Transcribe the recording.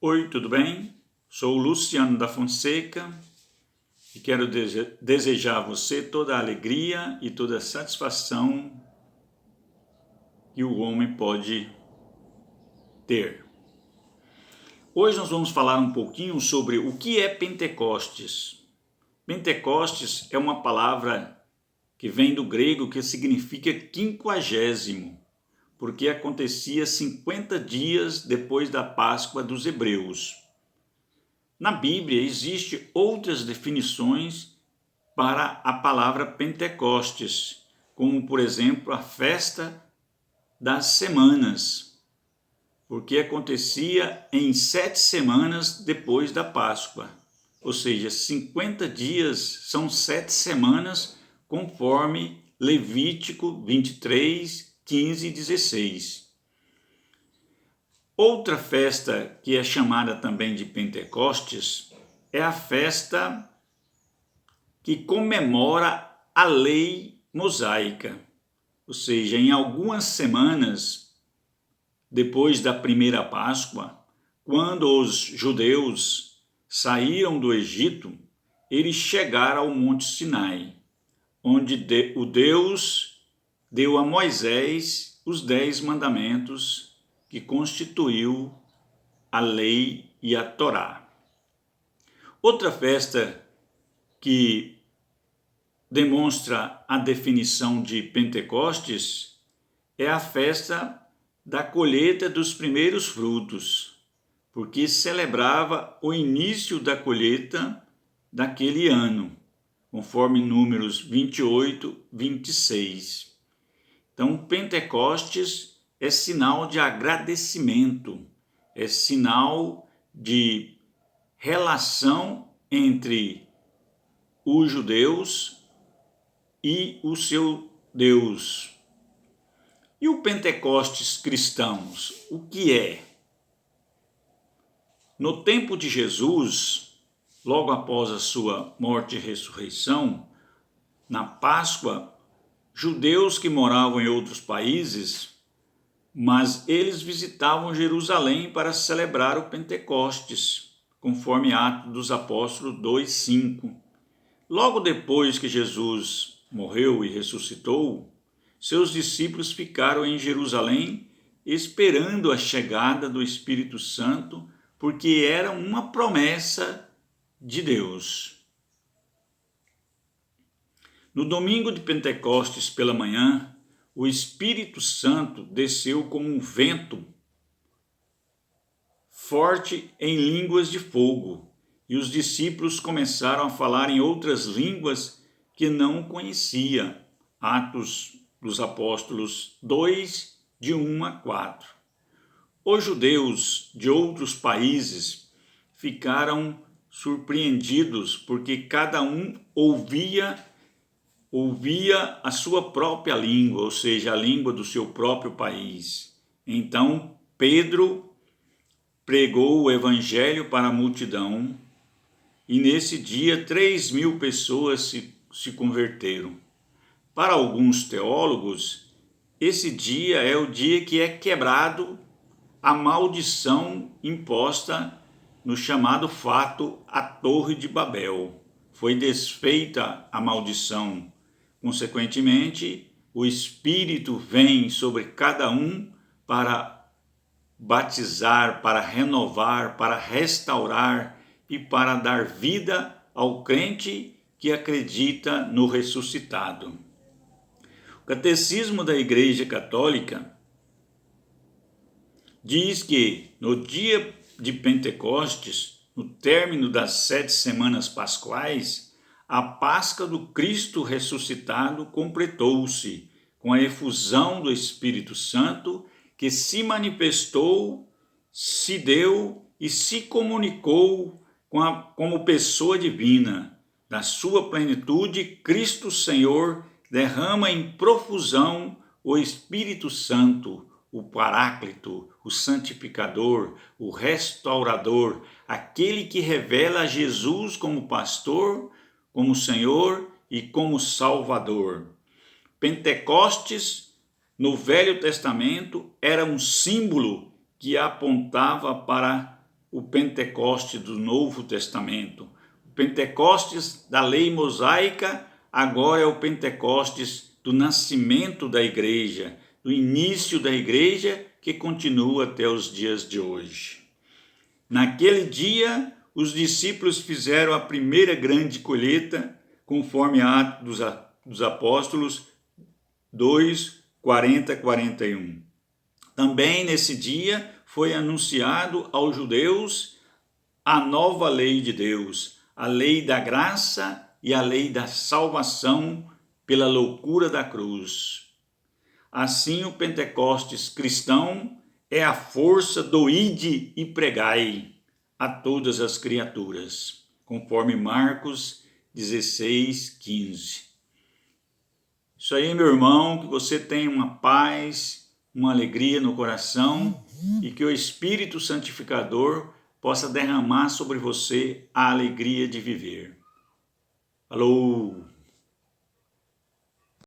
Oi, tudo bem? Sou o Luciano da Fonseca e quero desejar a você toda a alegria e toda a satisfação que o homem pode ter. Hoje nós vamos falar um pouquinho sobre o que é Pentecostes. Pentecostes é uma palavra que vem do grego que significa quinquagésimo, porque acontecia 50 dias depois da Páscoa dos hebreus. Na Bíblia existem outras definições para a palavra Pentecostes, como por exemplo a festa das semanas, porque acontecia em 7 semanas depois da Páscoa, ou seja, 50 dias são 7 semanas, conforme Levítico 23, 15 e 16. Outra festa que é chamada também de Pentecostes é a festa que comemora a lei mosaica, ou seja, em algumas semanas depois da primeira Páscoa, quando os judeus saíram do Egito, eles chegaram ao Monte Sinai, onde o Deus deu a Moisés os 10 mandamentos que constituiu a lei e a Torá. Outra festa que demonstra a definição de Pentecostes é a festa da colheita dos primeiros frutos, porque celebrava o início da colheita daquele ano, conforme Números 28, 26. Então, Pentecostes é sinal de agradecimento, é sinal de relação entre os judeus e o seu Deus. E o Pentecostes cristãos, o que é? No tempo de Jesus, logo após a sua morte e ressurreição, na Páscoa, judeus que moravam em outros países, mas eles visitavam Jerusalém para celebrar o Pentecostes, conforme Atos dos Apóstolos 2:5. Logo depois que Jesus morreu e ressuscitou, seus discípulos ficaram em Jerusalém esperando a chegada do Espírito Santo, porque era uma promessa de Deus. No domingo de Pentecostes pela manhã, o Espírito Santo desceu como um vento forte em línguas de fogo, e os discípulos começaram a falar em outras línguas que não conhecia. Atos dos Apóstolos 2, de 1 a 4. Os judeus de outros países ficaram surpreendidos porque cada um ouvia a sua própria língua, ou seja, a língua do seu próprio país. Então, Pedro pregou o evangelho para a multidão e nesse dia 3.000 pessoas se converteram. Para alguns teólogos, esse dia é o dia que é quebrado a maldição imposta no chamado fato a Torre de Babel. Foi desfeita a maldição. Consequentemente, o Espírito vem sobre cada um para batizar, para renovar, para restaurar e para dar vida ao crente que acredita no ressuscitado. O Catecismo da Igreja Católica diz que no dia de Pentecostes, no término das 7 semanas pascuais, a Páscoa do Cristo ressuscitado completou-se com a efusão do Espírito Santo, que se manifestou, se deu e se comunicou como pessoa divina. Na sua plenitude, Cristo Senhor derrama em profusão o Espírito Santo, o Paráclito, o Santificador, o Restaurador, aquele que revela Jesus como pastor, como Senhor e como Salvador. Pentecostes, no Velho Testamento, era um símbolo que apontava para o Pentecostes do Novo Testamento. O Pentecostes da lei mosaica agora é o Pentecostes do nascimento da igreja, do início da igreja que continua até os dias de hoje. Naquele dia, os discípulos fizeram a primeira grande colheita, conforme Atos dos Apóstolos 2, 40, 41. Também nesse dia foi anunciado aos judeus a nova lei de Deus, a lei da graça e a lei da salvação pela loucura da cruz. Assim, o Pentecostes cristão é a força do ide e pregai a todas as criaturas, conforme Marcos 16, 15. Isso aí, meu irmão, que você tenha uma paz, uma alegria no coração e que o Espírito Santificador possa derramar sobre você a alegria de viver. Falou!